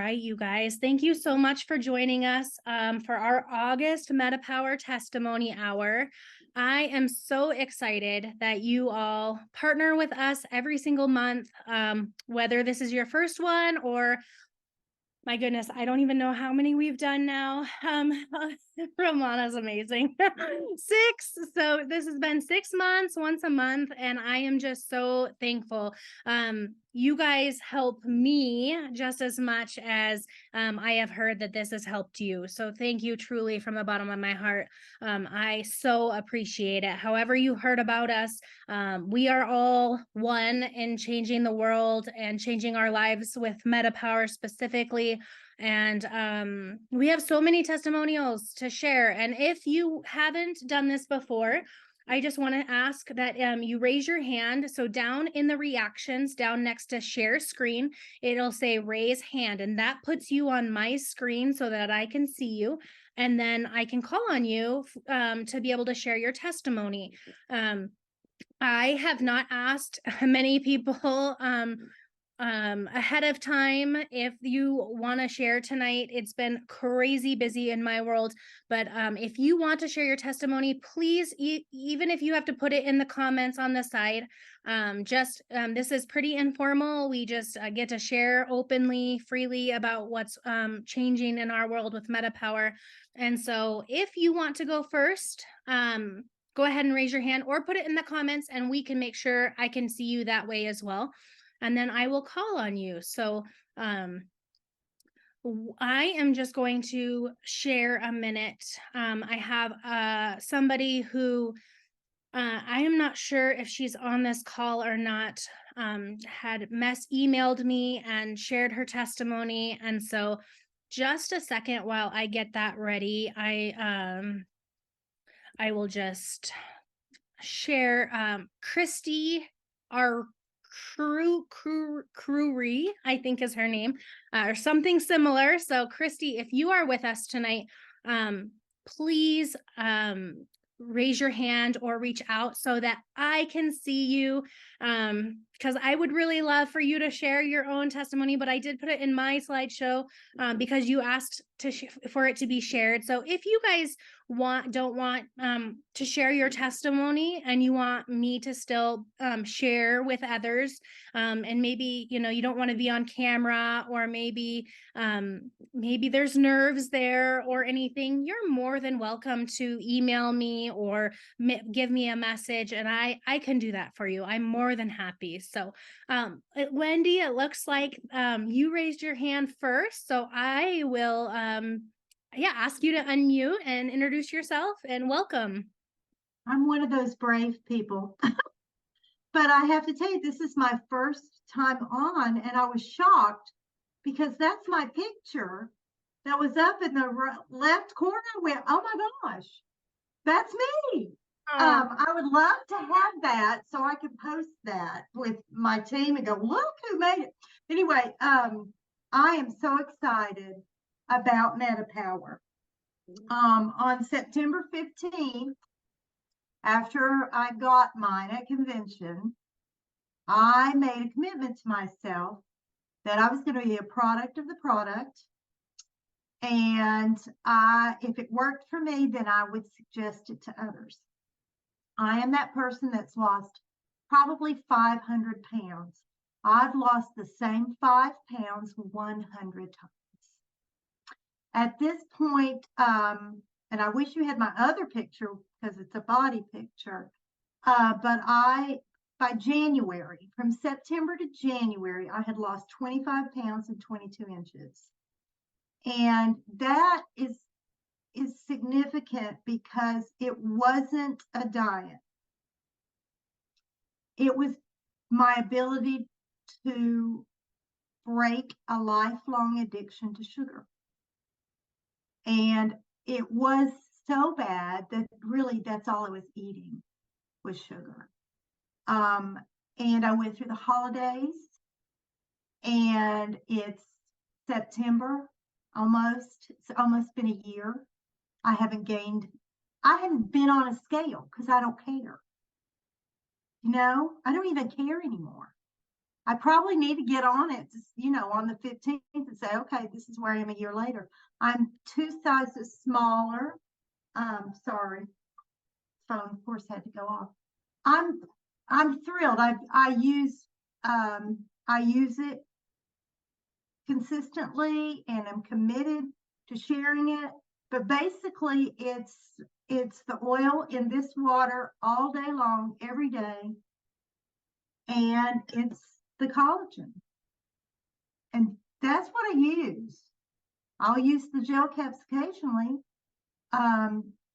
right, you guys. Thank you so much for joining us for our August MetaPWR Testimony Hour. I am so excited that you all partner with us every single month, whether this is your first one or my goodness, I don't even know how many we've done now. Romana's amazing. 6. So this has been 6 months, once a month, and I am just so thankful. You guys help me just as much as I have heard that this has helped you. So thank you truly from the bottom of my heart. I so appreciate it. However you heard about us, we are all one in changing the world and changing our lives with MetaPWR specifically. And we have so many testimonials to share. And if you haven't done this before, I just want to ask that you raise your hand. So down in the reactions, down next to share screen, it'll say raise hand. And that puts you on my screen so that I can see you. And then I can call on you to be able to share your testimony. I have not asked many people ahead of time if you want to share tonight. It's been crazy busy in my world, but if you want to share your testimony, please, even if you have to put it in the comments on the side, this is pretty informal. We just get to share openly, freely about what's changing in our world with MetaPWR. And so if you want to go first, go ahead and raise your hand or put it in the comments and we can make sure I can see you that way as well. And then I will call on you. So I am just going to share a minute. I have somebody who I am not sure if she's on this call or not, had emailed me and shared her testimony. And so just a second while I get that ready, I will just share Christy, our Crewery, I think is her name, or something similar. So Christy, if you are with us tonight, please raise your hand or reach out so that I can see you, because I would really love for you to share your own testimony, but I did put it in my slideshow because you asked for it to be shared. So if you guys don't want to share your testimony and you want me to still share with others, and maybe you don't want to be on camera, or maybe there's nerves there or anything, you're more than welcome to email me or give me a message, and I can do that for you. I'm more than happy. So Wendy, it looks like you raised your hand first, so I will ask you to unmute and introduce yourself and welcome. I'm one of those brave people, but I have to tell you, this is my first time on, and I was shocked because that's my picture that was up in the left corner. I went, oh my gosh, that's me. I would love to have that so I could post that with my team and go, look who made it. Anyway, I am so excited about MetaPWR. On September 15th, after I got mine at convention, I made a commitment to myself that I was going to be a product of the product. And if it worked for me, then I would suggest it to others. I am that person that's lost probably 500 pounds. I've lost the same 5 pounds 100 times. At this point, and I wish you had my other picture because it's a body picture, but by January, from September to January, I had lost 25 pounds and 22 inches. And that is significant because it wasn't a diet. It was my ability to break a lifelong addiction to sugar. And it was so bad that really that's all I was eating was sugar. And I went through the holidays, and it's September, it's almost been a year. I haven't been on a scale because I don't care. I don't even care anymore. I probably need to get on it, you know, on the 15th and say, okay, this is where I am a year later. I'm 2 sizes smaller. Sorry, phone of course had to go off. I'm thrilled. I use it consistently and I'm committed to sharing it. But basically it's the oil in this water all day long, every day. And it's the collagen. And that's what I use. I'll use the gel caps occasionally,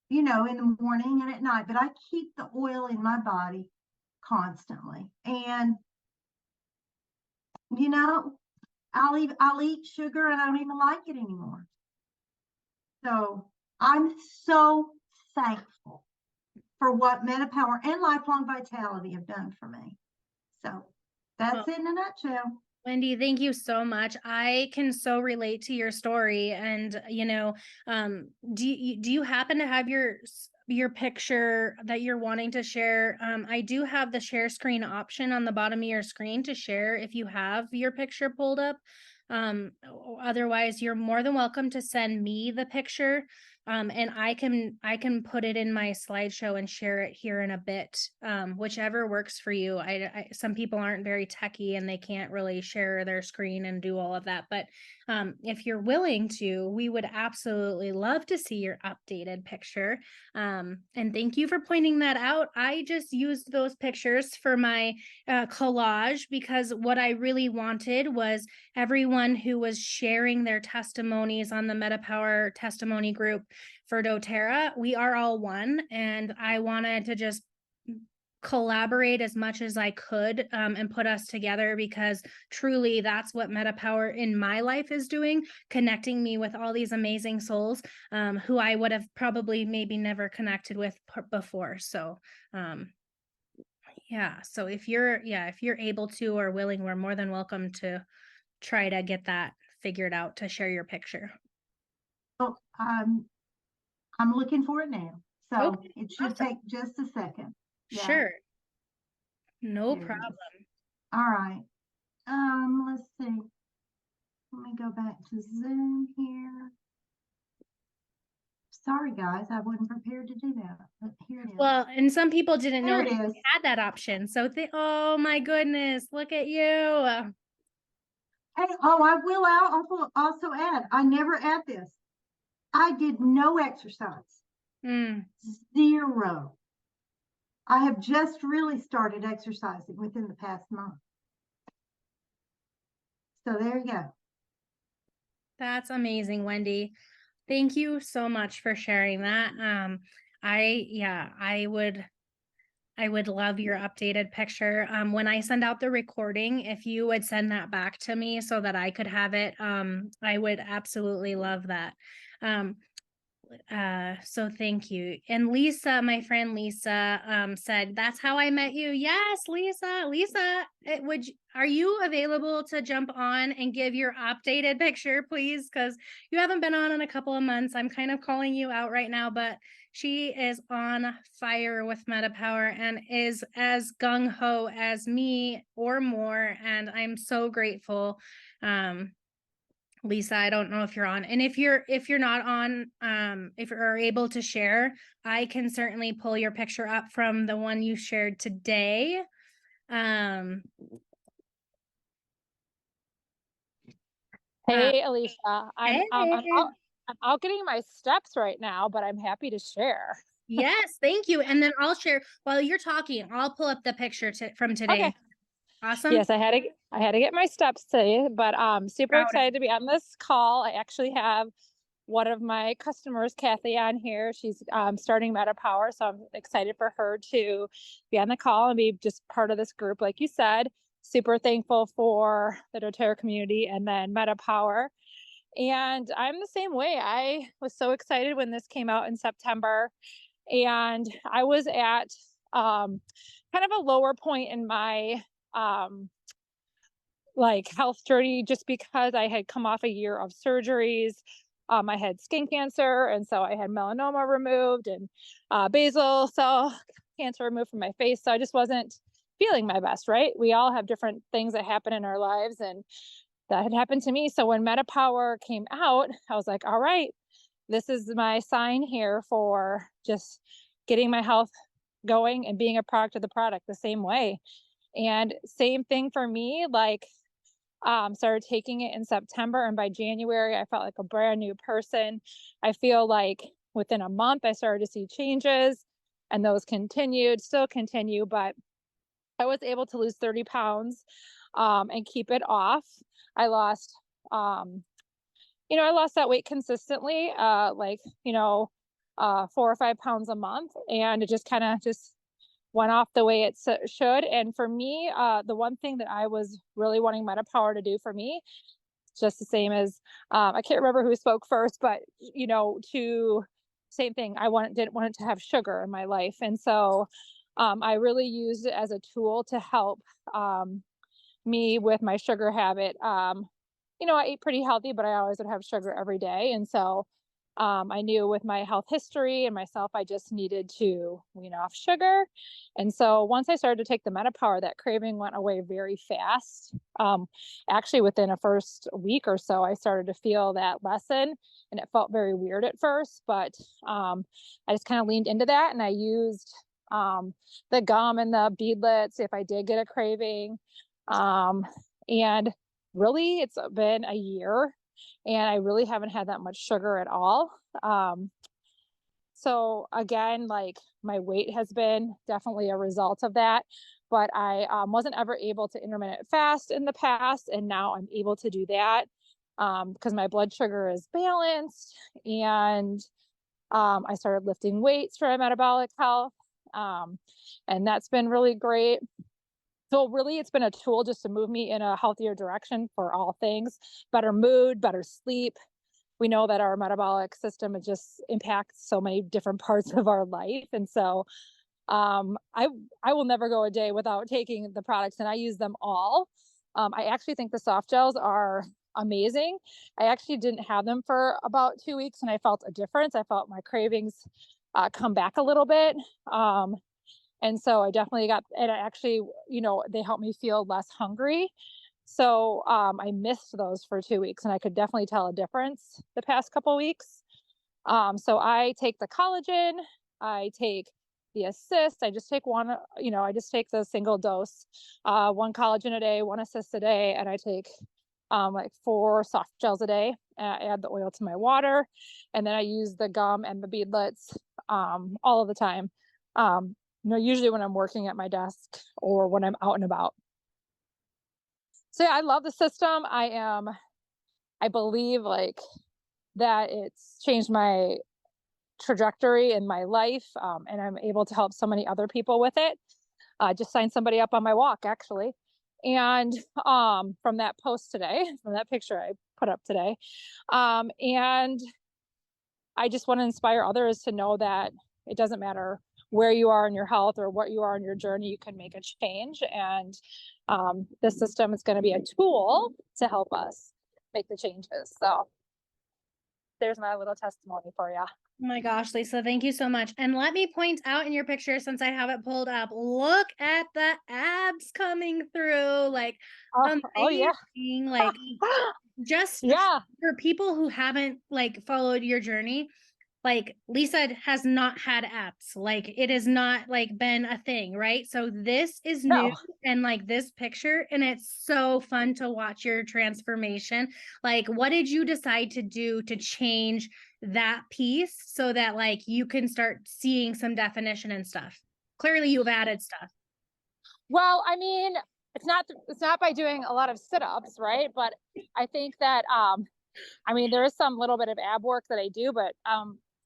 you know, in the morning and at night, but I keep the oil in my body constantly. And, you know, I'll eat sugar and I don't even like it anymore. So I'm so thankful for what MetaPWR and Lifelong Vitality have done for me. So that's it in a nutshell. Wendy, thank you so much. I can so relate to your story. And, you know, do you happen to have your picture that you're wanting to share? I do have the share screen option on the bottom of your screen to share if you have your picture pulled up. Otherwise, you're more than welcome to send me the picture. And I can put it in my slideshow and share it here in a bit, whichever works for you. Some people aren't very techy and they can't really share their screen and do all of that. But if you're willing to, we would absolutely love to see your updated picture. And thank you for pointing that out. I just used those pictures for my collage because what I really wanted was everyone who was sharing their testimonies on the MetaPWR testimony group for doTERRA, we are all one, and I wanted to just collaborate as much as I could and put us together, because truly that's what MetaPWR in my life is doing, connecting me with all these amazing souls who I would have probably maybe never connected with before. So yeah, so if you're able to or willing, we're more than welcome to try to get that figured out to share your picture. Oh, I'm looking for it now. So Okay, it should take just a second. Yeah. Sure. No problem. All right. Let's see. Let me go back to Zoom here. Sorry, guys, I wasn't prepared to do that, but here it is. Well, and some people didn't know There it that is. we had that option. So oh my goodness, look at you. Hey, I will also add, I never add this. I did no exercise. Zero. I have just really started exercising within the past month. So there you go. That's amazing, Wendy. Thank you so much for sharing that. I would love your updated picture. When I send out the recording, if you would send that back to me so that I could have it, I would absolutely love that. So thank you. And Lisa, my friend Lisa, said, that's how I met you. Yes, Lisa, are you available to jump on and give your updated picture, please? Because you haven't been on in a couple of months. I'm kind of calling you out right now, but she is on fire with MetaPWR and is as gung-ho as me or more. And I'm so grateful. Lisa, I don't know if you're on, and if you're not on, if you're able to share, I can certainly pull your picture up from the one you shared today. Hey, Alicia, I'm out getting my steps right now, but I'm happy to share. Yes, thank you. And then I'll share while you're talking. I'll pull up the picture from today. Okay. Awesome. Yes, I had to get my steps today, but super excited to be on this call. I actually have one of my customers, Kathy, on here. She's starting MetaPWR, so I'm excited for her to be on the call and be just part of this group, like you said. Super thankful for the doTERRA community and then MetaPWR. And I'm the same way. I was so excited when this came out in September, and I was at kind of a lower point in my like health journey, just because I had come off a year of surgeries. I had skin cancer, and so I had melanoma removed and basal cell cancer removed from my face. So I just wasn't feeling my best, right? We all have different things that happen in our lives, and that had happened to me. So when MetaPWR came out, I was like, all right, this is my sign here for just getting my health going and being a product of the product the same way. And same thing for me, like started taking it in September, and by January I felt like a brand new person. I feel like within a month I started to see changes, and those still continue, but I was able to lose 30 pounds and keep it off. I lost I lost that weight consistently, 4 or 5 pounds a month, and it just kind of just went off the way it should. And for me, the one thing that I was really wanting MetaPWR to do for me, just the same as I can't remember who spoke first, but to same thing. Didn't want it to have sugar in my life, and so I really used it as a tool to help me with my sugar habit. I ate pretty healthy, but I always would have sugar every day. And so I knew with my health history and myself, I just needed to wean off sugar. And so once I started to take the MetaPWR, that craving went away very fast. Actually, within a first week or so, I started to feel that lessen, and it felt very weird at first, but I just kind of leaned into that, and I used the gum and the beadlets if I did get a craving. And really, it's been a year, and I really haven't had that much sugar at all. So again, like, my weight has been definitely a result of that, but I wasn't ever able to intermittent fast in the past, and now I'm able to do that because my blood sugar is balanced, and I started lifting weights for my metabolic health, and that's been really great. So really, it's been a tool just to move me in a healthier direction for all things: better mood, better sleep. We know that our metabolic system, it just impacts so many different parts of our life. And so I will never go a day without taking the products, and I use them all. I actually think the soft gels are amazing. I actually didn't have them for about 2 weeks, and I felt a difference. I felt my cravings come back a little bit. And so I definitely and I actually, they help me feel less hungry. So I missed those for 2 weeks, and I could definitely tell a difference the past couple weeks. So I take the collagen, I take the assist. I just take one, I just take the single dose, 1 collagen a day, 1 assist a day, and I take like 4 soft gels a day. I add the oil to my water, and then I use the gum and the beadlets all of the time. Usually when I'm working at my desk or when I'm out and about. So yeah, I love the system. I believe like that it's changed my trajectory in my life, and I'm able to help so many other people with it. Just signed somebody up on my walk, actually. And from that post today, from that picture I put up today. And I just want to inspire others to know that it doesn't matter where you are in your health or what you are in your journey, you can make a change. And this system is going to be a tool to help us make the changes. So there's my little testimony for you. Oh my gosh, Lisa, thank you so much. And let me point out in your picture, since I have it pulled up, look at the abs coming through. Like, oh yeah. Like, just yeah. for people who haven't like followed your journey, like, Lisa has not had abs. Like, it has not like been a thing, right? So this is new, and like this picture, and it's so fun to watch your transformation. Like, what did you decide to do to change that piece so that like you can start seeing some definition and stuff? Clearly you've added stuff. Well, I mean, it's not by doing a lot of sit-ups, right? But I think that there is some little bit of ab work that I do, but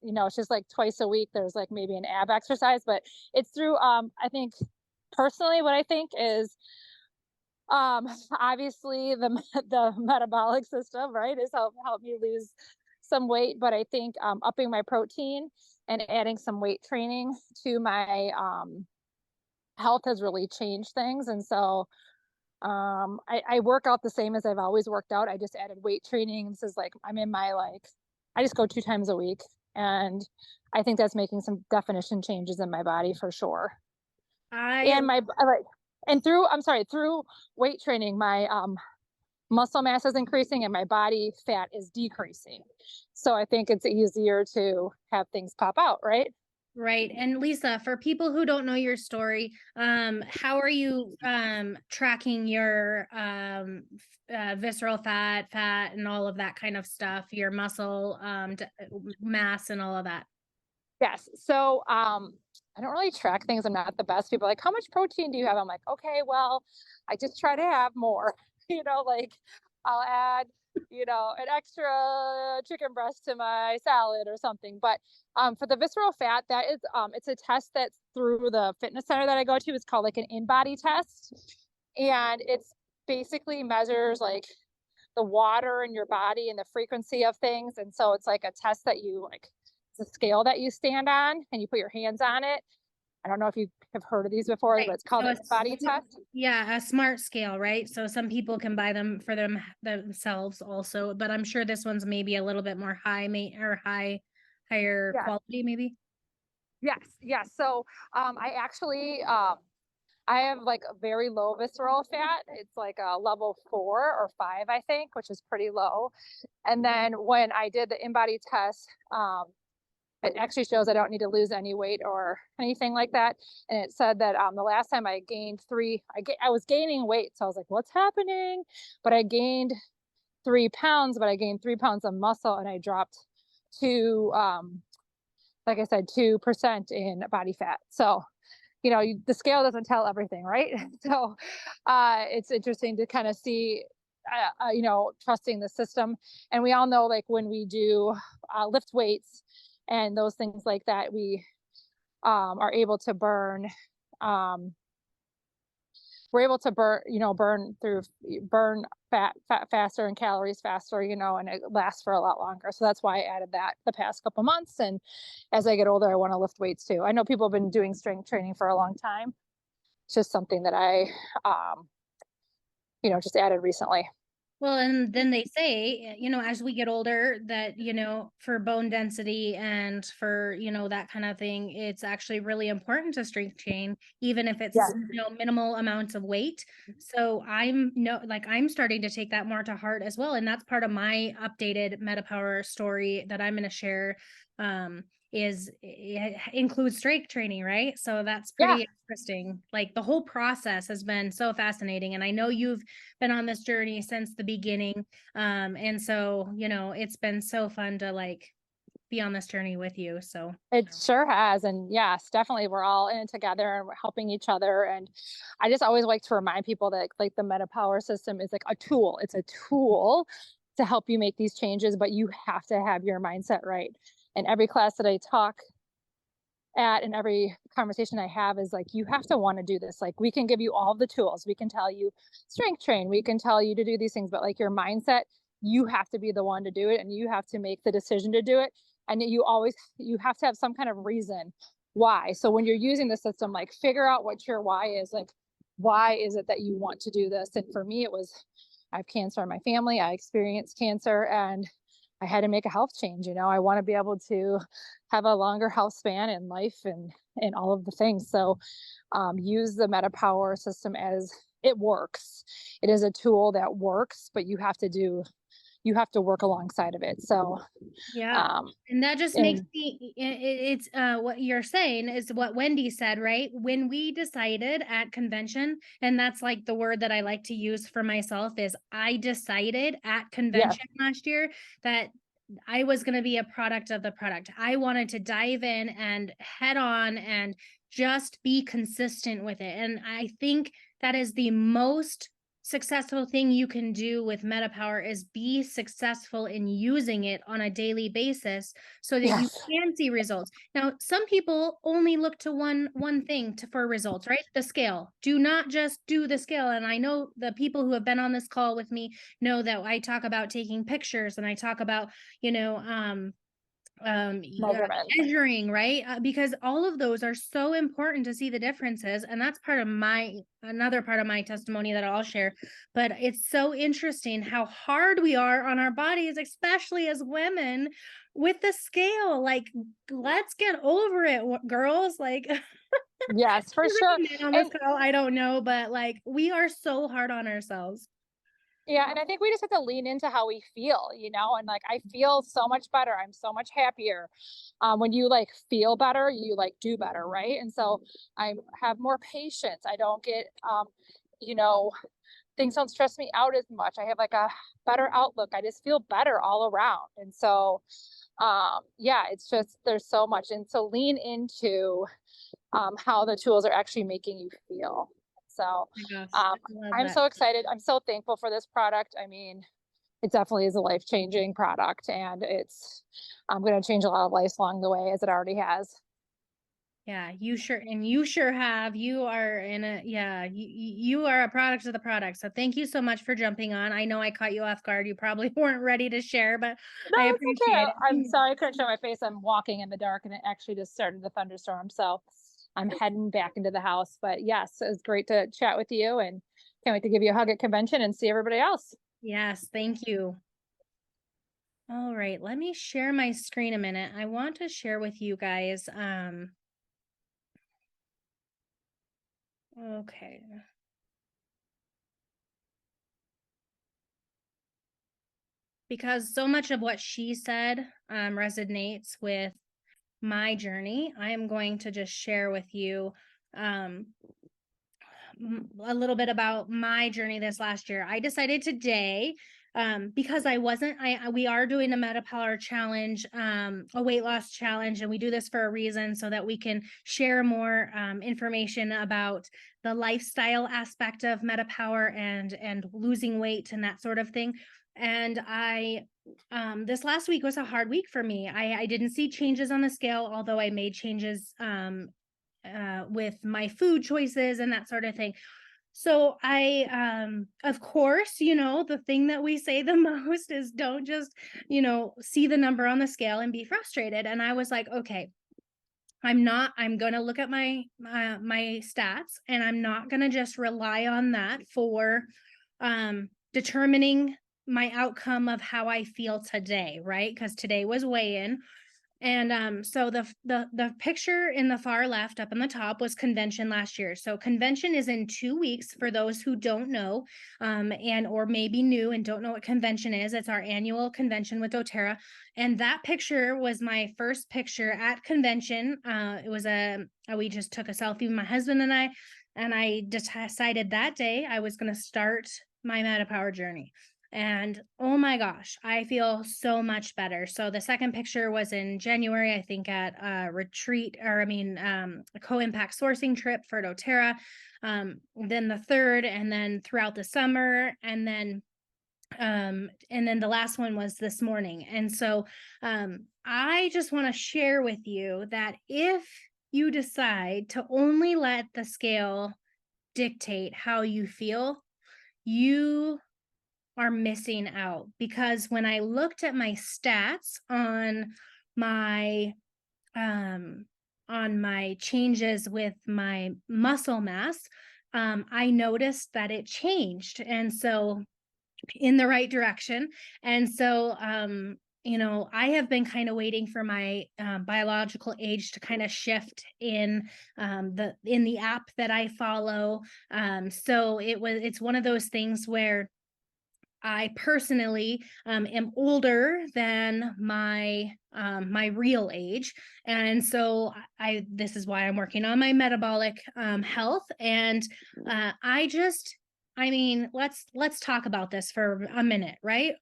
it's just like twice a week there's like maybe an ab exercise, but it's through I think personally what I think is obviously the metabolic system, right, is help me lose some weight, but I think upping my protein and adding some weight training to my health has really changed things. And so I work out the same as I've always worked out. I just added weight training. This is like I just go 2 times a week, and I think that's making some definition changes in my body for sure. And And through weight training, my muscle mass is increasing and my body fat is decreasing. So I think it's easier to have things pop out, right? Right. And Lisa, for people who don't know your story, how are you tracking your visceral fat, and all of that kind of stuff, your muscle mass and all of that? Yes. So I don't really track things. I'm not the best. People are like, how much protein do you have? I'm like, okay, well, I just try to have more. Like I'll add, an extra chicken breast to my salad or something. But for the visceral fat, that is it's a test that's through the fitness center that I go to. It's called like an in-body test. And it's basically measures like the water in your body and the frequency of things. And so it's like a test that you like, it's a scale that you stand on and you put your hands on it. I don't know if you have heard of these before, Right. but it's called So a body test. Yeah, a smart scale, right? So some people can buy them for themselves also, but I'm sure this one's maybe a little bit more higher Yeah. quality, maybe. Yes. Yes. So I actually I have like a very low visceral fat. It's like a level 4 or 5, I think, which is pretty low. And then when I did the in-body test, it actually shows I don't need to lose any weight or anything like that. And it said that the last time I gained I was gaining weight. So I was like, what's happening? But I gained 3 pounds, but I gained 3 pounds of muscle and I dropped to, like I said, 2% in body fat. So, the scale doesn't tell everything, right? So it's interesting to kind of see, trusting the system. And we all know, like when we do lift weights, and those things like that, we are able to burn we're able to burn fat faster and calories faster, and it lasts for a lot longer. So that's why I added that the past couple months. And as I get older, I want to lift weights too. I know people have been doing strength training for a long time. It's just something that I just added recently. Well, and then they say, as we get older, that, for bone density and for, that kind of thing, it's actually really important to strength train, even if it's, minimal amounts of weight. So I'm starting to take that more to heart as well. And that's part of my updated MetaPWR story that I'm going to share. It includes strength training, right? So that's pretty interesting. Like the whole process has been so fascinating. And I know you've been on this journey since the beginning. And so, it's been so fun to like be on this journey with you. So it sure has. And yes, definitely we're all in it together and we're helping each other. And I just always like to remind people that like the MetaPWR system is like a tool. It's a tool to help you make these changes, but you have to have your mindset right. And every class that I talk at and every conversation I have is like, you have to want to do this. Like we can give you all the tools. We can tell you strength train. We can tell you to do these things, but like your mindset, you have to be the one to do it and you have to make the decision to do it. And you have to have some kind of reason why. So when you're using the system, like figure out what your why is. Like, why is it that you want to do this? And for me, it was, I have cancer in my family. I experienced cancer and I had to make a health change. I want to be able to have a longer health span in life and all of the things. So use the MetaPWR system as it works. It is a tool that works, but you have to work alongside of it. So and that just makes me, it's what you're saying is what Wendy said, right? When we decided at convention, and that's like the word that I like to use for myself is I decided at convention last year that I was going to be a product of the product. I wanted to dive in and head on and just be consistent with it. And I think that is the most successful thing you can do with MetaPWR is be successful in using it on a daily basis so that you can see results. Now, some people only look to one thing for results, right? The scale. Do not just do the scale. And I know the people who have been on this call with me know that I talk about taking pictures and I talk about, measuring, right? Because all of those are so important to see the differences. And that's another part of my testimony that I'll share. But it's so interesting how hard we are on our bodies, especially as women with the scale. Like, let's get over it, girls. Like, Yes, for There's sure. like a man on And this call, I don't know, but like we are so hard on ourselves. yeah, and I think we just have to lean into how we feel, and like I feel so much better. I'm so much happier. When you like feel better, you like do better, right? And so I have more patience. I don't get, you know, things don't stress me out as much. I have like a better outlook. I just feel better all around. And so, yeah, it's just there's so much. And so lean into how the tools are actually making you feel. So My gosh, um, I love I'm that. so excited. I'm so thankful for this product. I mean, it definitely is a life-changing product, and it's going to change a lot of lives along the way, as it already has. Yeah, you sure have. You are in a, yeah, you are a product of the product. So thank you so much for jumping on. I know I caught you off guard. You probably weren't ready to share, but No, I it's okay. appreciate I'm it. sorry I couldn't show my face. I'm walking in the dark, and it actually just started the thunderstorm. So I'm heading back into the house. But yes, it was great to chat with you, and can't wait to give you a hug at convention and see everybody else. Yes, thank you. All right, let me share my screen a minute. I want to share with you guys, okay. Because so much of what she said resonates with my journey. I am going to just share with you a little bit about my journey this last year. I decided today, because we are doing a MetaPWR challenge, a weight loss challenge, and we do this for a reason so that we can share more information about the lifestyle aspect of MetaPWR and losing weight and that sort of thing. And this last week was a hard week for me. I didn't see changes on the scale, although I made changes with my food choices and that sort of thing. So of course, the thing that we say the most is don't just, see the number on the scale and be frustrated. And I was like, okay, I'm going to look at my stats, and I'm not going to just rely on that for determining my outcome of how I feel today, right? Because today was weigh-in. And so the picture in the far left up in the top was convention last year. So convention is in 2 weeks for those who don't know, and or maybe new and don't know what convention is. It's our annual convention with doTERRA. And that picture was my first picture at convention. It was we just took a selfie with my husband and I decided that day I was going to start my MetaPWR journey. And oh my gosh, I feel so much better. So the second picture was in January, I think at a retreat, a co-impact sourcing trip for doTERRA. Then the third, and then throughout the summer, and then the last one was this morning. And so I just want to share with you that if you decide to only let the scale dictate how you feel, you are missing out. Because when I looked at my stats on my changes with my muscle mass, I noticed that it changed, and so in the right direction. And so I have been kind of waiting for my biological age to kind of shift in the app that I follow. So it's one of those things where I personally am older than my real age, and so this is why I'm working on my metabolic health. And let's talk about this for a minute, right?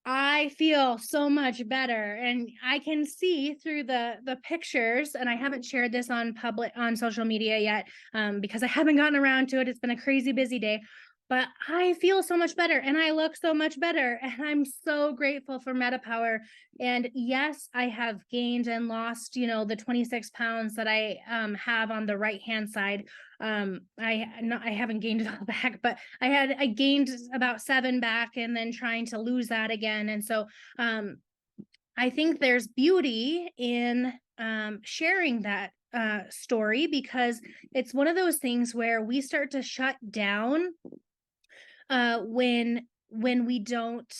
I feel so much better, and I can see through the pictures, and I haven't shared this on social media yet because I haven't gotten around to it. It's been a crazy busy day. But I feel so much better, and I look so much better, and I'm so grateful for MetaPWR. And yes, I have gained and lost, the 26 pounds that I have on the right-hand side. I haven't gained it all back, but I gained about 7 back, and then trying to lose that again. And so I think there's beauty in sharing that story, because it's one of those things where we start to shut down when we don't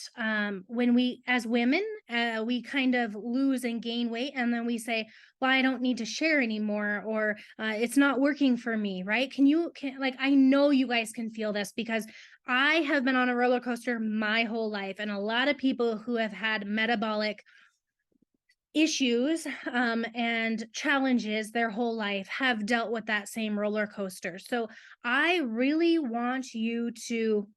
when we as women we kind of lose and gain weight, and then we say, well, I don't need to share anymore, or it's not working for me, right? Like, I know you guys can feel this, because I have been on a roller coaster my whole life, and a lot of people who have had metabolic issues and challenges their whole life have dealt with that same roller coaster. So I really want you to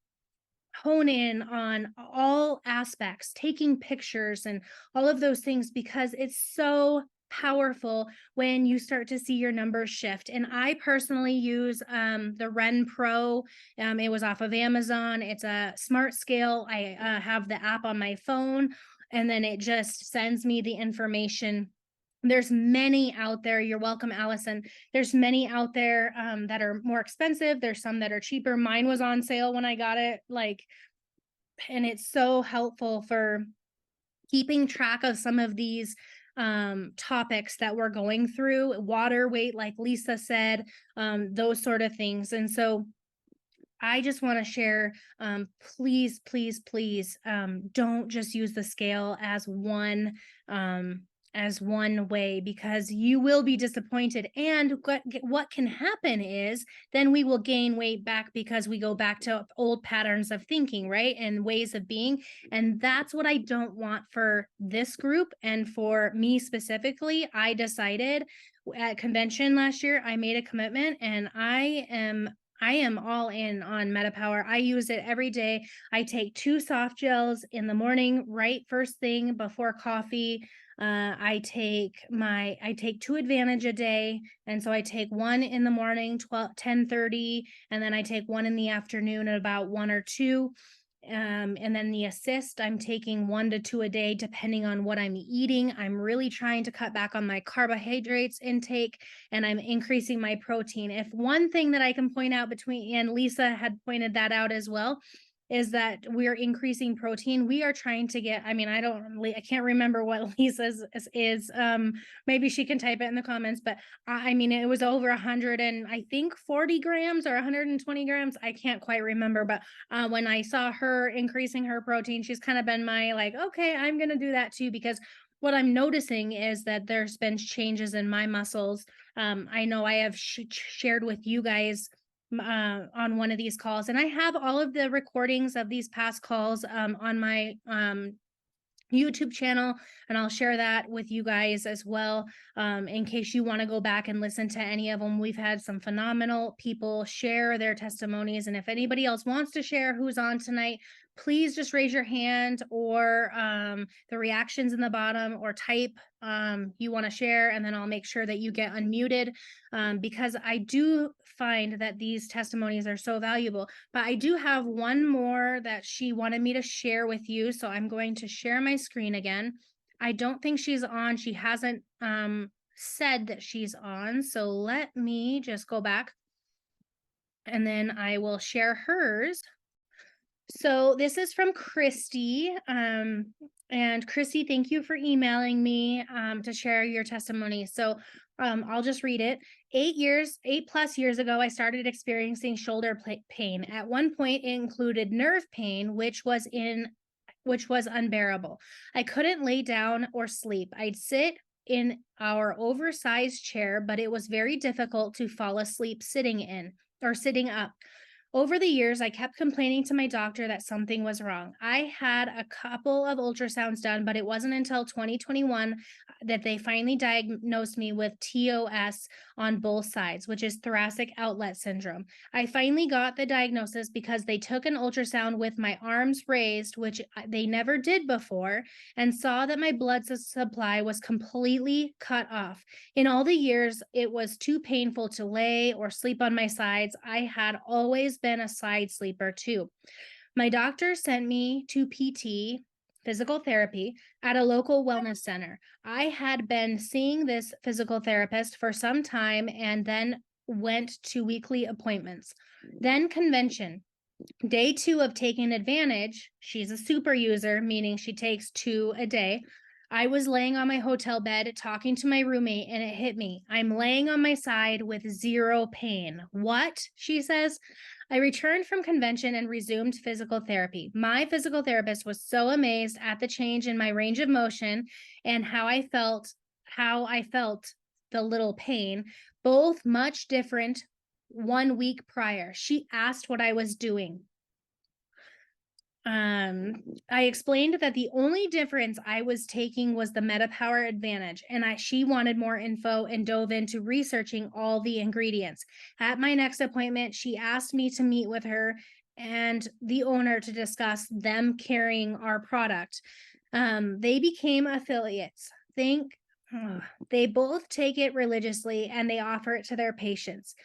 hone in on all aspects, taking pictures and all of those things, because it's so powerful when you start to see your numbers shift. And I personally use the Ren Pro. It was off of Amazon. It's a smart scale. I have the app on my phone, and then it just sends me the information. There's many out there. You're welcome, Allison. There's many out there that are more expensive. There's some that are cheaper. Mine was on sale when I got it, and it's so helpful for keeping track of some of these topics that we're going through, water weight, like Lisa said, those sort of things. And so I just want to share, please, please, please, don't just use the scale as one way, because you will be disappointed. And what can happen is then we will gain weight back, because we go back to old patterns of thinking, right? And ways of being. And that's what I don't want for this group. And for me specifically, I decided at convention last year, I made a commitment, and I am all in on MetaPWR. I use it every day. I take 2 soft gels in the morning, right first thing before coffee. I take 2 Advantage a day. And so I take 1 in the morning, 10:30, and then I take 1 in the afternoon at about 1 or 2. And then the assist, I'm taking 1 to 2 a day, depending on what I'm eating. I'm really trying to cut back on my carbohydrates intake, and I'm increasing my protein. If one thing that I can point out and Lisa had pointed that out as well, is that we're increasing protein. We are trying to get, I can't remember what Lisa's is. Maybe she can type it in the comments, but it was over 100 and I think 40 grams or 120 grams. I can't quite remember, but when I saw her increasing her protein, she's kind of been my okay, I'm going to do that too, because what I'm noticing is that there's been changes in my muscles. I know I have shared with you guys on one of these calls, and I have all of the recordings of these past calls on my YouTube channel, and I'll share that with you guys as well, in case you want to go back and listen to any of them. We've had some phenomenal people share their testimonies, and if anybody else wants to share who's on tonight, please just raise your hand, or the reactions in the bottom, or type you want to share, and then I'll make sure that you get unmuted, because I do find that these testimonies are so valuable. But I do have one more that she wanted me to share with you, so I'm going to share my screen again. I don't think she's on. She hasn't said that she's on, so let me just go back, and then I will share hers. So this is from Christy. And Christy, thank you for emailing me to share your testimony. So I'll just read it. 8+ years ago, I started experiencing shoulder pain. At one point, it included nerve pain, which was unbearable. I couldn't lay down or sleep. I'd sit in our oversized chair, but it was very difficult to fall asleep sitting up. Over the years, I kept complaining to my doctor that something was wrong. I had a couple of ultrasounds done, but it wasn't until 2021 that they finally diagnosed me with TOS on both sides, which is thoracic outlet syndrome. I finally got the diagnosis because they took an ultrasound with my arms raised, which they never did before, and saw that my blood supply was completely cut off. In all the years, it was too painful to lay or sleep on my sides. I had always been a side sleeper too. My doctor sent me to PT, physical therapy, at a local wellness center. I had been seeing this physical therapist for some time and then went to weekly appointments. Then convention. Day 2 of taking Advantage, she's a super user, meaning she takes 2 a day. I was laying on my hotel bed talking to my roommate, and it hit me. I'm laying on my side with 0 pain. What? She says. I returned from convention and resumed physical therapy. My physical therapist was so amazed at the change in my range of motion and how I felt the little pain, both much different 1 week prior. She asked what I was doing. I explained that the only difference I was taking was the MetaPWR Advantage, and she wanted more info and dove into researching all the ingredients. At my next appointment, she asked me to meet with her and the owner to discuss them carrying our product. They became affiliates. They both take it religiously and they offer it to their patients.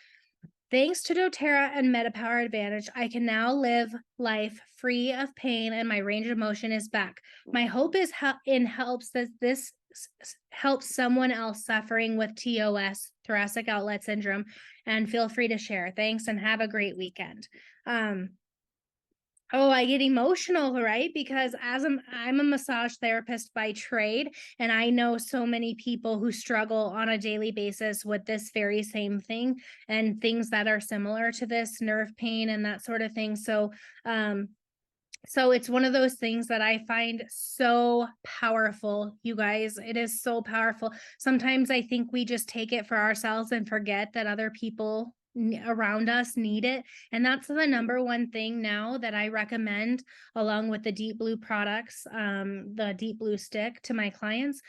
Thanks to doTERRA and MetaPWR Advantage, I can now live life free of pain and my range of motion is back. My hope is helps that this helps someone else suffering with TOS, thoracic outlet syndrome, and feel free to share. Thanks and have a great weekend. Oh, I get emotional, right? Because I'm a massage therapist by trade, and I know so many people who struggle on a daily basis with this very same thing and things that are similar to this, nerve pain and that sort of thing. So it's one of those things that I find so powerful, you guys. It is so powerful. Sometimes I think we just take it for ourselves and forget that other people around us need it. And that's the number one thing now that I recommend, along with the Deep Blue products, the Deep Blue stick to my clients,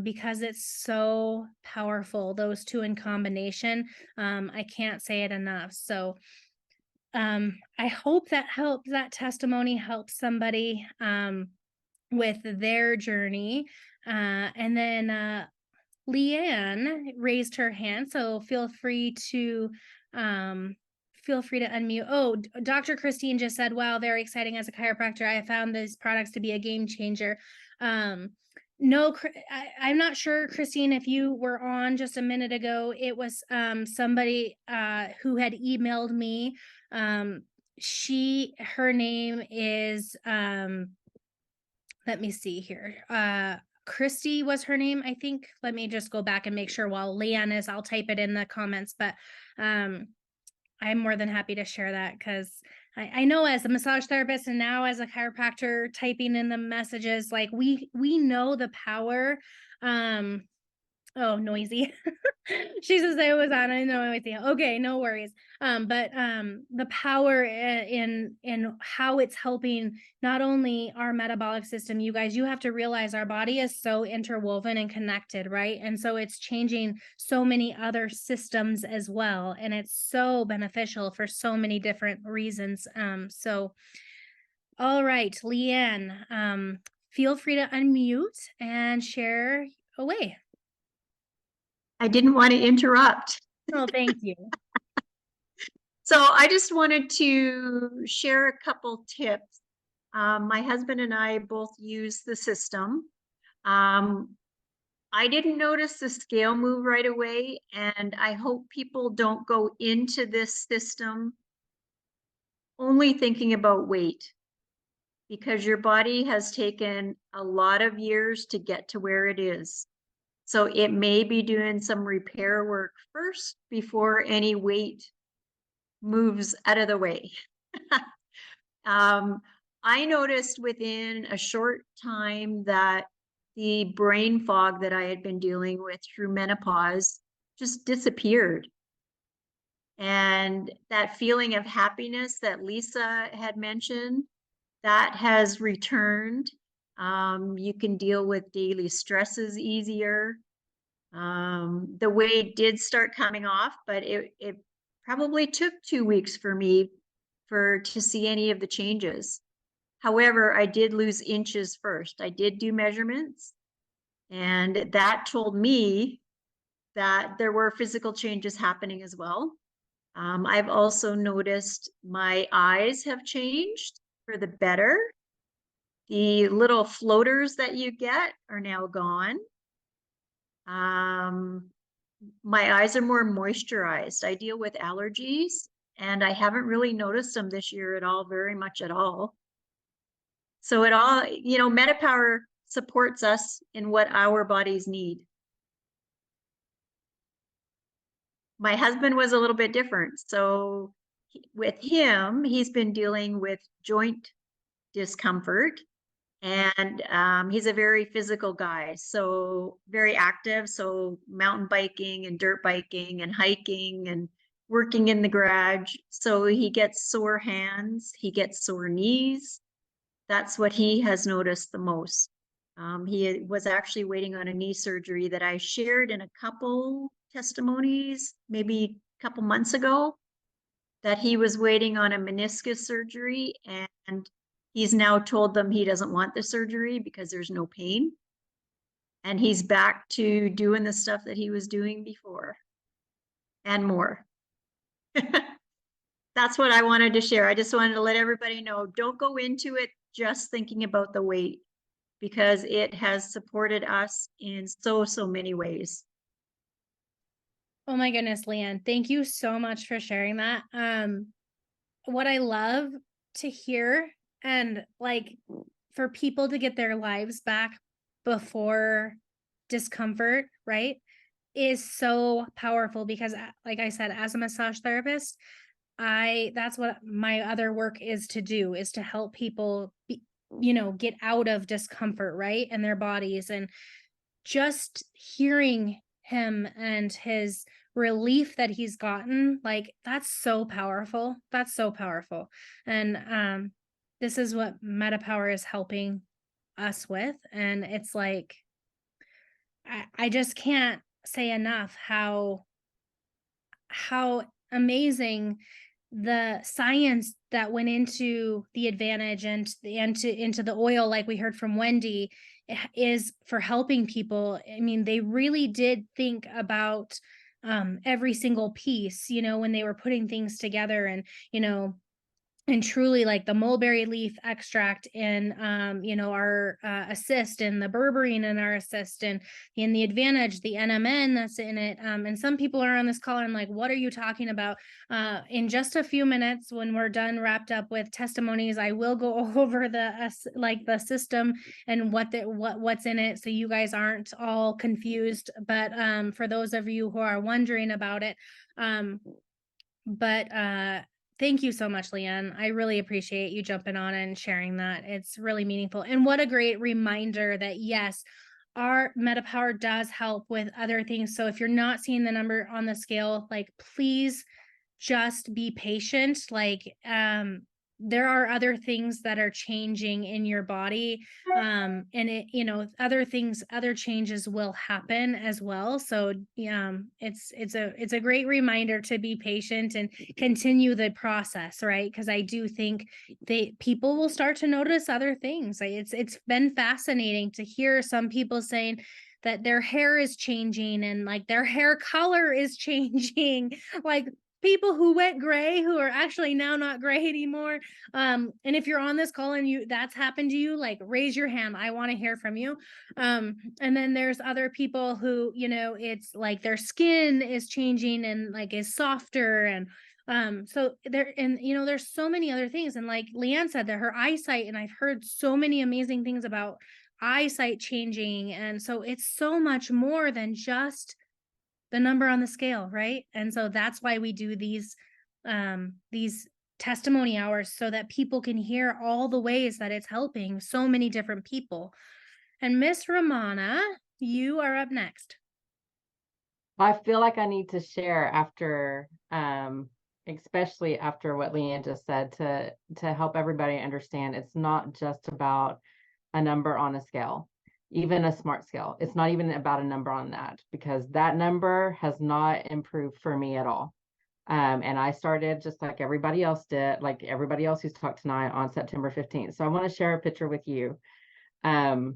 because it's so powerful. Those two in combination, I can't say it enough. So I hope that testimony helps somebody with their journey. And then Leanne raised her hand, so feel free to unmute. Oh, Dr. Christine just said, wow, very exciting. As a chiropractor, I found these products to be a game changer. No, I'm not sure, Christine, if you were on just a minute ago. It was somebody who had emailed me. Her name is let me see here. Christy was her name, I think. Let me just go back and make sure while Leanne is, I'll type it in the comments, but I'm more than happy to share that because I know as a massage therapist and now as a chiropractor, typing in the messages, like we know the power. Oh, noisy. She says it was on. I know. Okay, no worries. But the power in how it's helping not only our metabolic system, you guys, you have to realize our body is so interwoven and connected, right? And so it's changing so many other systems as well. And it's so beneficial for so many different reasons. So, all right, Leanne, feel free to unmute and share away. I didn't want to interrupt. Oh, thank you. So I just wanted to share a couple tips. My husband and I both use the system. I didn't notice the scale move right away, and I hope people don't go into this system only thinking about weight, because your body has taken a lot of years to get to where it is. So it may be doing some repair work first before any weight moves out of the way. I noticed within a short time that the brain fog that I had been dealing with through menopause just disappeared. And that feeling of happiness that Lisa had mentioned, that has returned. You can deal with daily stresses easier. The weight did start coming off, but it probably took 2 weeks for me to see any of the changes. However, I did lose inches first. I did do measurements, and that told me that there were physical changes happening as well. I've also noticed my eyes have changed for the better. The little floaters that you get are now gone. My eyes are more moisturized. I deal with allergies, and I haven't really noticed them this year at all, very much at all. So it all, MetaPWR supports us in what our bodies need. My husband was a little bit different. So with him, he's been dealing with joint discomfort, and he's a very physical guy, so very active, so mountain biking and dirt biking and hiking and working in the garage. So he gets sore hands, he gets sore knees. That's what he has noticed the most. He was actually waiting on a knee surgery that I shared in a couple testimonies, maybe a couple months ago, that he was waiting on a meniscus surgery, and he's now told them he doesn't want the surgery because there's no pain. And he's back to doing the stuff that he was doing before and more. That's what I wanted to share. I just wanted to let everybody know, don't go into it just thinking about the weight, because it has supported us in so many ways. Oh my goodness, Leanne, thank you so much for sharing that. What I love to hear, and like for people to get their lives back before discomfort, right, is so powerful, because like I said, as a massage therapist, that's what my other work is to do, is to help people get out of discomfort, right, in their bodies. And just hearing him and his relief that he's gotten, like, that's so powerful. That's so powerful. And this is what MetaPWR is helping us with. And it's like, I just can't say enough how amazing the science that went into the advantage and into the oil, like we heard from Wendy, is for helping people. I mean, they really did think about every single piece, when they were putting things together. And truly, like the mulberry leaf extract in our assist, and the berberine in our assist, and in the advantage, the NMN that's in it. And some people are on this call and like, what are you talking about? In just a few minutes, when we're done wrapped up with testimonies, I will go over the system and what's in it, so you guys aren't all confused. But for those of you who are wondering about it, thank you so much, Leanne. I really appreciate you jumping on and sharing that. It's really meaningful. And what a great reminder that, yes, our MetaPWR does help with other things. So if you're not seeing the number on the scale, like, please just be patient. Like, there are other things that are changing in your body. And other changes will happen as well. So it's a great reminder to be patient and continue the process, right? Because I do think people will start to notice other things. It's been fascinating to hear some people saying that their hair is changing, and like their hair color is changing, like people who went gray, who are actually now not gray anymore. And if you're on this call and that's happened to you, like, raise your hand. I want to hear from you. And then there's other people who, it's like their skin is changing and like is softer. And so there's so many other things. And like Leanne said, that her eyesight, and I've heard so many amazing things about eyesight changing. And so it's so much more than just the number on the scale, right? And so that's why we do these testimony hours, so that people can hear all the ways that it's helping so many different people. And Miss Romana, you are up next. I feel like I need to share after, especially after what Leanne just said, to help everybody understand it's not just about a number on a scale. Even a smart scale, it's not even about a number on that, because that number has not improved for me at all. And I started just like everybody else did, like everybody else who's talked tonight, on September 15th. So I want to share a picture with you. It's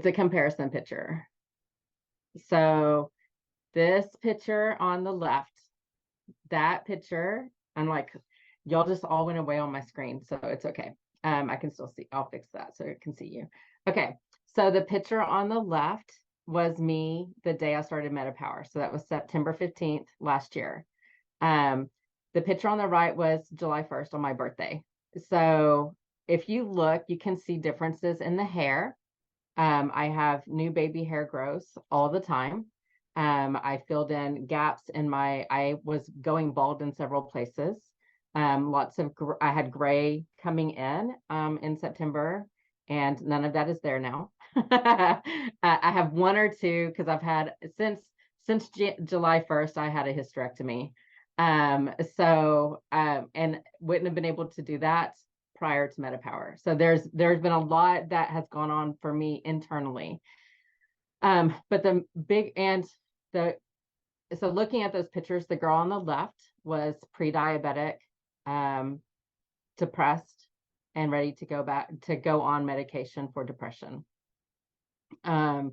a comparison picture. So this picture on the left, that picture, I'm like, y'all just all went away on my screen, so it's okay. I can still see. I'll fix that so it can see you. Okay, so the picture on the left was me the day I started MetaPWR. So that was September 15th last year. The picture on the right was July 1st on my birthday. So if you look, you can see differences in the hair. I have new baby hair growth all the time. I filled in gaps in I was going bald in several places. I had gray coming in September, and none of that is there now. I have one or two because I've had since July 1st, I had a hysterectomy. And wouldn't have been able to do that prior to MetaPWR. So there's been a lot that has gone on for me internally. But the big and the so looking at those pictures, the girl on the left was pre-diabetic, depressed, and ready to go on medication for depression. The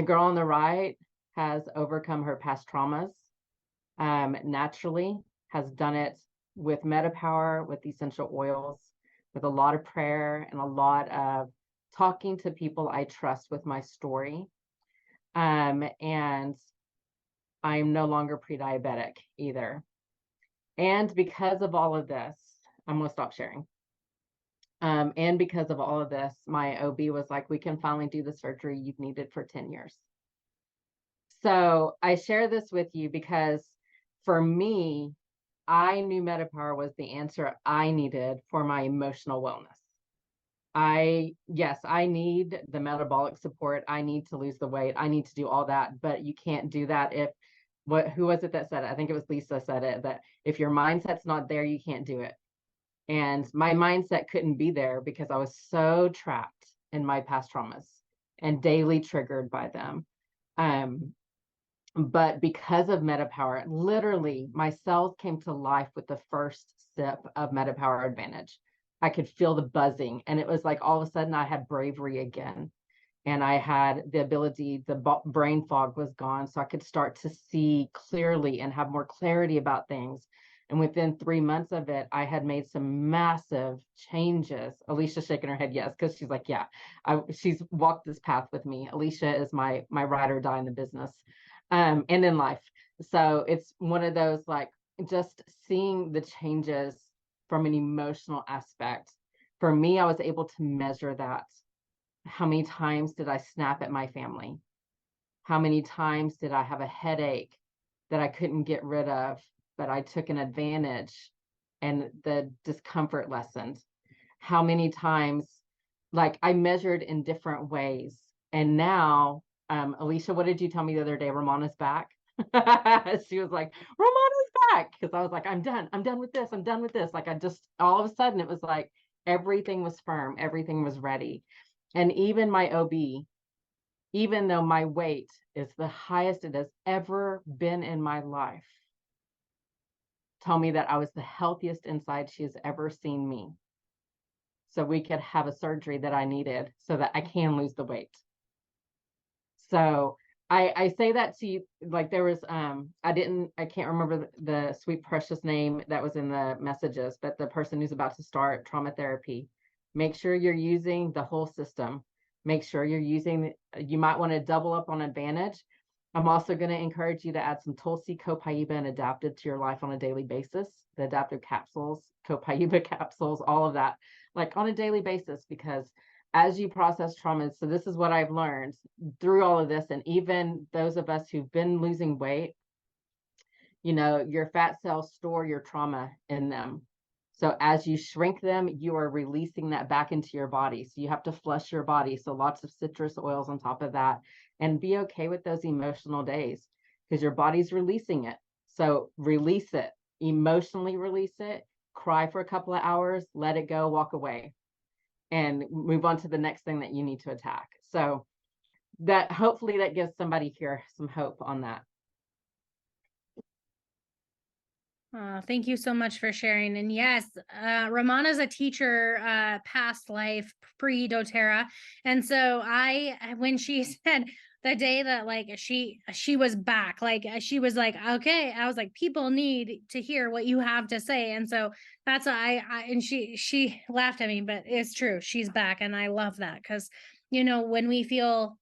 girl on the right has overcome her past traumas, naturally, has done it with MetaPWR, with essential oils, with a lot of prayer and a lot of talking to people I trust with my story. And I'm no longer pre-diabetic either. And because of all of this, I'm going to stop sharing. And because of all of this, my OB was like, we can finally do the surgery you've needed for 10 years. So I share this with you because for me, I knew MetaPWR was the answer I needed for my emotional wellness. Yes, I need the metabolic support. I need to lose the weight. I need to do all that, but you can't do that if who was it that said it? I think it was Lisa said it, that if your mindset's not there, you can't do it. And my mindset couldn't be there because I was so trapped in my past traumas and daily triggered by them. But because of MetaPWR, literally my cells came to life with the first sip of MetaPWR Advantage. I could feel the buzzing, and it was like all of a sudden I had bravery again. And I had the ability, the brain fog was gone, so I could start to see clearly and have more clarity about things. And within 3 months of it, I had made some massive changes. Alicia's shaking her head yes, because she's like, yeah, she's walked this path with me. Alicia is my ride or die in the business, and in life. So it's one of those, like, just seeing the changes from an emotional aspect. For me, I was able to measure that. How many times did I snap at my family? How many times did I have a headache that I couldn't get rid of, but I took an advantage and the discomfort lessened? How many times, like, I measured in different ways. And now, Alicia, what did you tell me the other day? Romana's back. She was like, Romana's back. Because I was like, I'm done with this. I'm done with this. Like, I just, all of a sudden, it was like everything was firm, everything was ready. And even my OB, even though my weight is the highest it has ever been in my life, told me that I was the healthiest inside she has ever seen me. So we could have a surgery that I needed so that I can lose the weight. So I say that to you, like, there was, I can't remember the sweet, precious name that was in the messages, but the person who's about to start trauma therapy, make sure you're using the whole system. Make sure you're using, you might want to double up on Advantage. I'm also going to encourage you to add some Tulsi, Copaiba, and Adaptive to your life on a daily basis. The Adaptive capsules, Copaiba capsules, all of that, like, on a daily basis, because as you process traumas, so this is what I've learned through all of this, and even those of us who've been losing weight, your fat cells store your trauma in them. So as you shrink them, you are releasing that back into your body. So you have to flush your body. So lots of citrus oils on top of that, and be okay with those emotional days because your body's releasing it. So release it, emotionally release it, cry for a couple of hours, let it go, walk away, and move on to the next thing that you need to attack. So that, hopefully that gives somebody here some hope on that. Thank you so much for sharing. And yes, Romana's a teacher, past life, pre-doTERRA. And so when she said the day that, like, she was back, like, she was like, okay, I was like, people need to hear what you have to say. And so that's and she laughed at me, but it's true. She's back. And I love that because, when we feel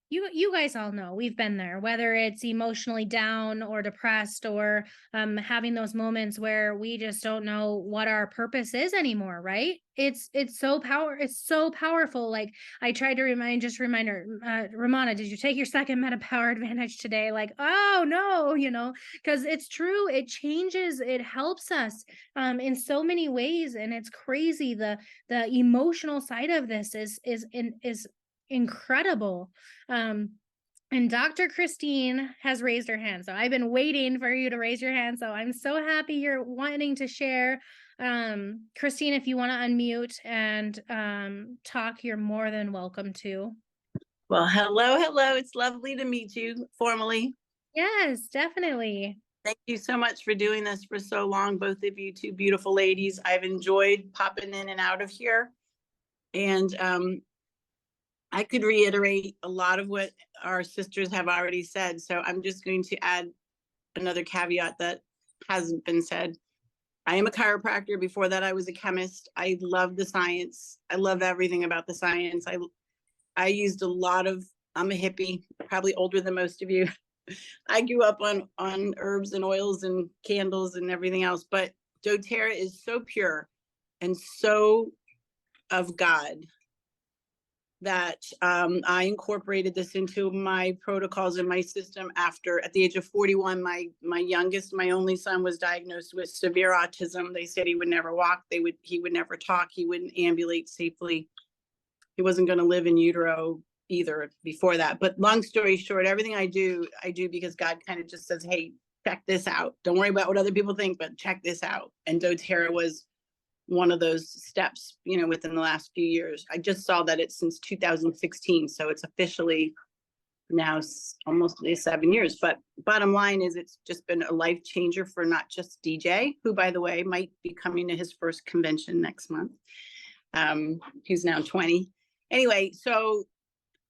you guys all know we've been there, whether it's emotionally down or depressed or having those moments where we just don't know what our purpose is anymore, right? It's so powerful. Like I tried to remind her, Ramona, did you take your second MetaPWR Advantage today? Like, oh no, because it's true. It changes, it helps us in so many ways, and it's crazy. The emotional side of this is incredible. And Dr. Christine has raised her hand. So I've been waiting for you to raise your hand. So I'm so happy you're wanting to share. Christine, if you want to unmute and talk, you're more than welcome to. Well, hello. It's lovely to meet you formally. Yes, definitely. Thank you so much for doing this for so long, both of you two beautiful ladies. I've enjoyed popping in and out of here. And I could reiterate a lot of what our sisters have already said. So I'm just going to add another caveat that hasn't been said. I am a chiropractor. Before that, I was a chemist. I love the science. I love everything about the science. I used a lot of, I'm a hippie, probably older than most of you. I grew up on herbs and oils and candles and everything else, but doTERRA is so pure and so of God that I incorporated this into my protocols and my system after, at the age of 41, my youngest, my only son was diagnosed with severe autism. They said he would never walk. He would never talk. He wouldn't ambulate safely. He wasn't going to live in utero either before that. But long story short, everything I do because God kind of just says, hey, check this out. Don't worry about what other people think, but check this out. And doTERRA was one of those steps, within the last few years. I just saw that it's since 2016. So it's officially now almost 7 years. But bottom line is it's just been a life changer for not just DJ, who, by the way, might be coming to his first convention next month. He's now 20. Anyway, so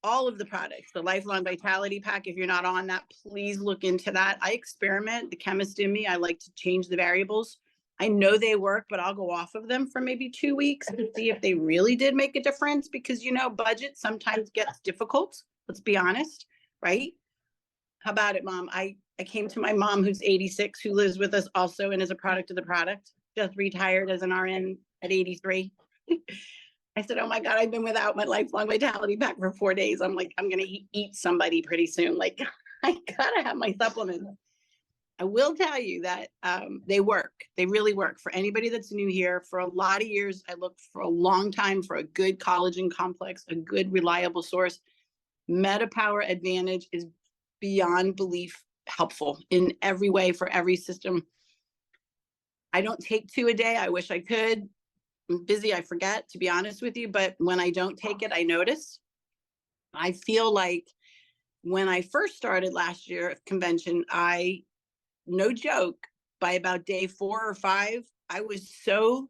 all of the products, the Lifelong Vitality Pack, if you're not on that, please look into that. I experiment, the chemist in me, I like to change the variables. I know they work, but I'll go off of them for maybe 2 weeks to see if they really did make a difference, because budget sometimes gets difficult. Let's be honest, right? How about it, Mom? I came to my mom, who's 86, who lives with us also and is a product of the product, just retired as an RN at 83. I said, oh my God, I've been without my Lifelong Vitality Pack for 4 days. I'm like, I'm going to eat somebody pretty soon. Like, I gotta have my supplements. I will tell you that they work. They really work. For anybody that's new here, for a lot of years, I looked for a long time for a good collagen complex, a good reliable source. MetaPWR Advantage is beyond belief helpful in every way for every system. I don't take 2 a day. I wish I could. I'm busy. I forget, to be honest with you. But when I don't take it, I notice. I feel like when I first started last year at convention, no joke, by about day 4 or 5, I was so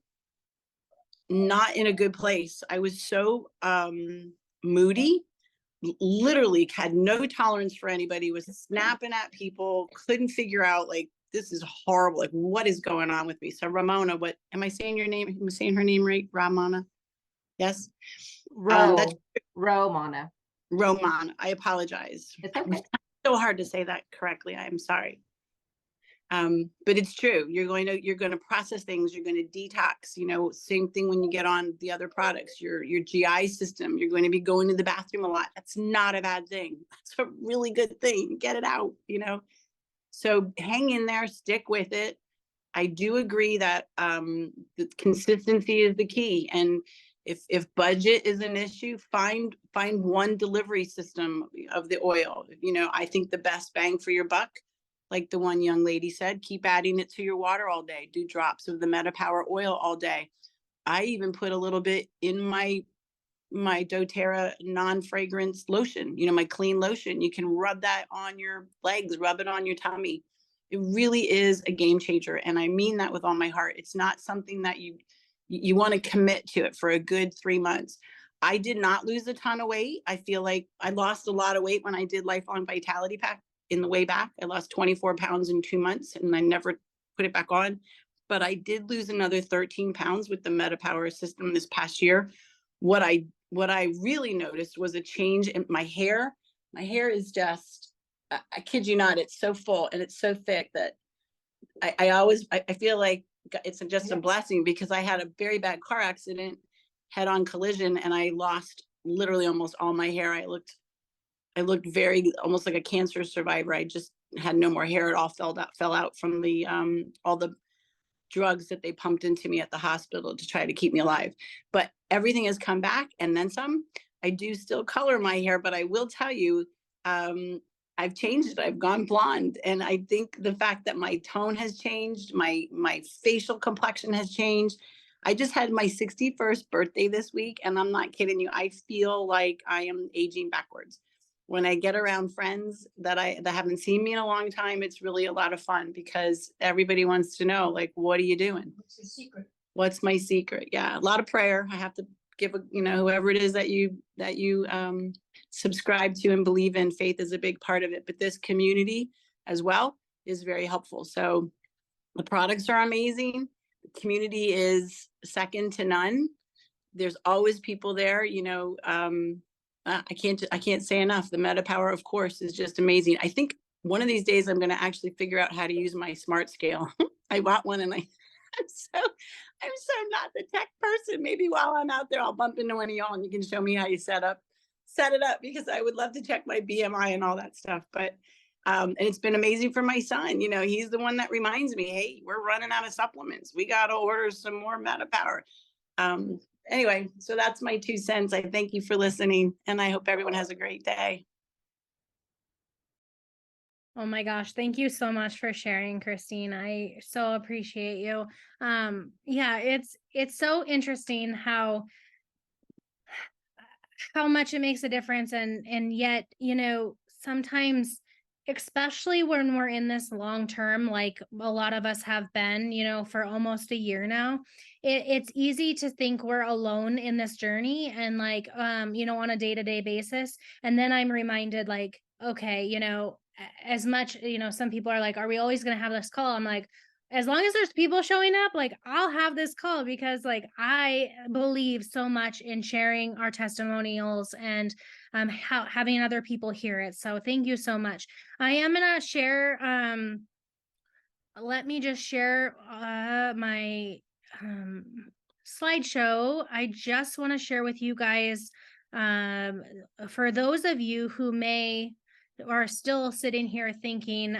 not in a good place. I was so moody, literally had no tolerance for anybody, was snapping at people, couldn't figure out, like, this is horrible. Like, what is going on with me? So Ramona, what am I saying your name? Am I saying her name right? Ramona? Yes. Romana. Romana. I apologize. It's okay. It's so hard to say that correctly. I'm sorry. But it's true. You're going to process things. You're going to detox. Same thing when you get on the other products. Your GI system. You're going to be going to the bathroom a lot. That's not a bad thing. That's a really good thing. Get it out. So hang in there. Stick with it. I do agree that the consistency is the key. And if budget is an issue, find one delivery system of the oil. I think the best bang for your buck, like the one young lady said, keep adding it to your water all day. Do drops of the MetaPWR oil all day. I even put a little bit in my doTERRA non-fragrance lotion, my clean lotion. You can rub that on your legs, rub it on your tummy. It really is a game changer. And I mean that with all my heart. It's not something that you want to commit to it for a good 3 months. I did not lose a ton of weight. I feel like I lost a lot of weight when I did Lifelong Vitality Pack in the way back. I lost 24 pounds in 2 months and I never put it back on. But I did lose another 13 pounds with the MetaPWR system this past year. What I really noticed was a change in my hair My hair is just, I kid you not, it's so full and it's so thick that I feel like it's just a blessing, because I had a very bad car accident, head-on collision, and I lost literally almost all my hair. I looked very almost like a cancer survivor. I just had no more hair. It all fell out from the all the drugs that they pumped into me at the hospital to try to keep me alive. But everything has come back and then some. I do still color my hair, but I will tell you, I've changed it. I've gone blonde. And I think the fact that my tone has changed, my facial complexion has changed. I just had my 61st birthday this week, and I'm not kidding you. I feel like I am aging backwards. When I get around friends that haven't seen me in a long time, it's really a lot of fun, because everybody wants to know, like, what are you doing? What's the secret? What's my secret? Yeah, a lot of prayer. I have to give whoever it is that you subscribe to and believe in. Faith is a big part of it, but this community as well is very helpful. So the products are amazing. The community is second to none. There's always people there. I can't say enough. The MetaPWR, of course, is just amazing. I think one of these days I'm going to actually figure out how to use my smart scale. I bought one, and I'm so not the tech person. Maybe while I'm out there, I'll bump into one of y'all and you can show me how you set it up, because I would love to check my BMI and all that stuff. But and it's been amazing for my son. He's the one that reminds me, hey, we're running out of supplements. We got to order some more MetaPWR. Anyway, so that's my 2 cents. I thank you for listening, and I hope everyone has a great day. Oh my gosh, thank you so much for sharing, Christine. I so appreciate you. Yeah, it's so interesting how much it makes a difference, and yet, sometimes, especially when we're in this long term, like a lot of us have been, for almost a year now, it's easy to think we're alone in this journey, and like, on a day-to-day basis. And then I'm reminded, like, okay, as much, some people are like, are we always going to have this call? I'm like, as long as there's people showing up, like, I'll have this call, because like I believe so much in sharing our testimonials and having other people hear it. So thank you so much. I am gonna share, let me just share my slideshow. I just want to share with you guys, for those of you who are still sitting here thinking,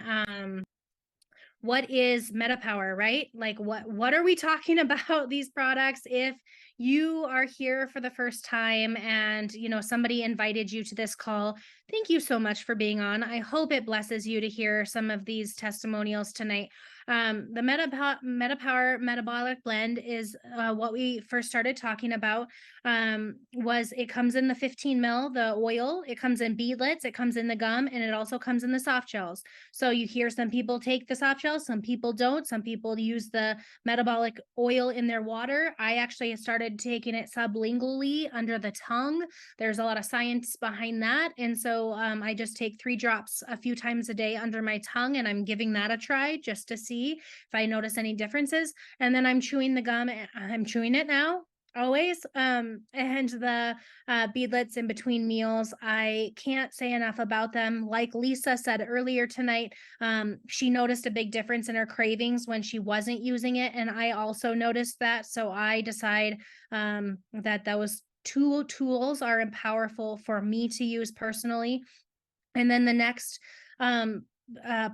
what is MetaPWR, right? Like, what are we talking about these products? If you are here for the first time and, somebody invited you to this call, thank you so much for being on. I hope it blesses you to hear some of these testimonials tonight. The MetaPWR Metabolic Blend is what we first started talking about. It comes in the 15 ml, the oil, it comes in beadlets, it comes in the gum, and it also comes in the soft gels. So you hear some people take the soft gels, some people don't. Some people use the metabolic oil in their water. I actually started taking it sublingually under the tongue. There's a lot of science behind that. And so I just take 3 drops a few times a day under my tongue, and I'm giving that a try just to see if I notice any differences. And then I'm chewing the gum. I'm chewing it now, always, and the beadlets in between meals. I can't say enough about them. Like Lisa said earlier tonight, she noticed a big difference in her cravings when she wasn't using it, and I also noticed that. So I decide that those 2 tools are powerful for me to use personally. And then the next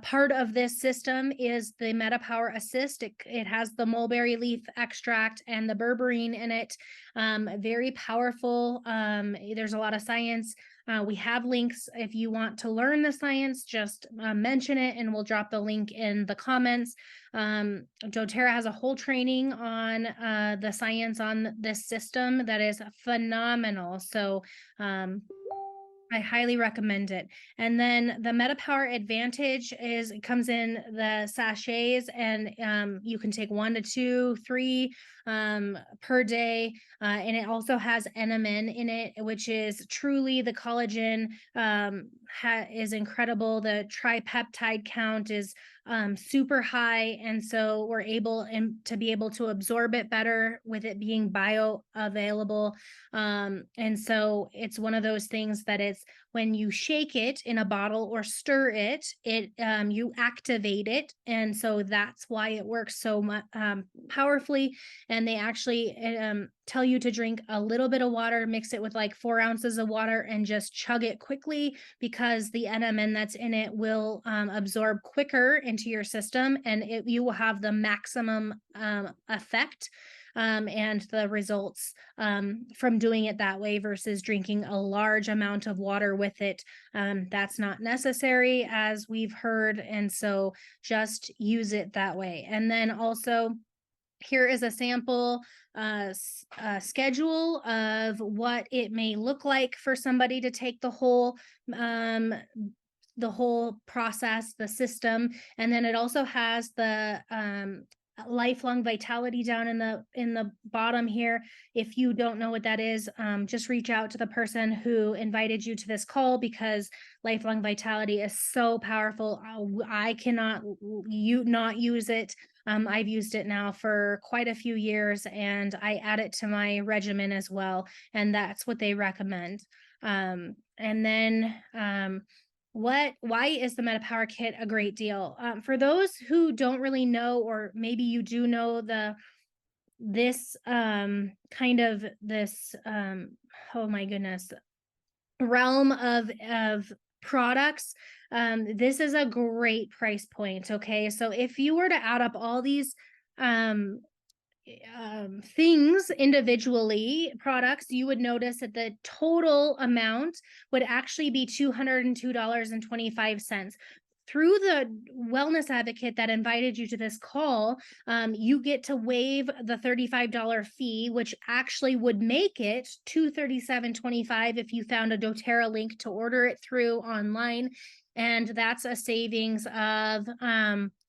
part of this system is the MetaPWR Assist. It has the mulberry leaf extract and the berberine in it. Very powerful. There's a lot of science. We have links. If you want to learn the science, just mention it and we'll drop the link in the comments. doTERRA has a whole training on the science on this system that is phenomenal. So I highly recommend it. And then the MetaPWR Advantage it comes in the sachets, and you can take 1 to 2, 3 per day. And it also has NMN in it, which is truly the collagen is incredible. The tripeptide count is super high. And so we're able to be able to absorb it better with it being bioavailable. And so it's one of those things that it's when you shake it in a bottle or stir it, you activate it. And so that's why it works so much powerfully. And they actually tell you to drink a little bit of water, mix it with like 4 ounces of water, and just chug it quickly, because the NMN that's in it will absorb quicker into your system, and you will have the maximum effect and the results from doing it that way versus drinking a large amount of water with it. That's not necessary, as we've heard, and so just use it that way. And then also, here is a sample schedule of what it may look like for somebody to take the whole process, the system. And then it also has the lifelong vitality down in the bottom here. If you don't know what that is, just reach out to the person who invited you to this call, because lifelong vitality is so powerful. I cannot not use it. I've used it now for quite a few years, and I add it to my regimen as well, and that's what they recommend. And then why is the MetaPWR kit a great deal? For those who don't really know, or maybe you do know this oh my goodness, realm of products, this is a great price point. Okay, so if you were to add up all these things individually, products, you would notice that the total amount would actually be $202.25. Through the wellness advocate that invited you to this call, you get to waive the $35 fee, which actually would make it $237.25 if you found a doTERRA link to order it through online. And that's a savings of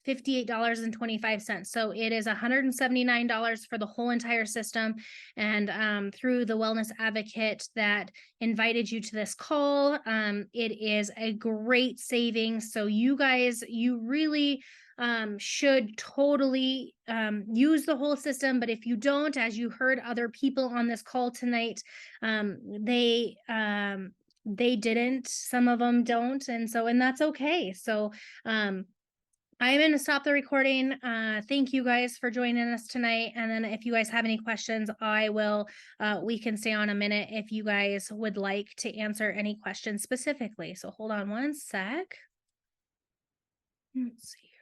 $58.25. So it is $179 for the whole entire system. And through the wellness advocate that invited you to this call, it is a great savings. So you guys, you really should totally use the whole system. But if you don't, as you heard other people on this call tonight, they didn't, some of them don't, and that's okay. So I'm going to stop the recording. Thank you guys for joining us tonight. And then if you guys have any questions, we can stay on a minute if you guys would like to answer any questions specifically. So hold on one sec. Let's see.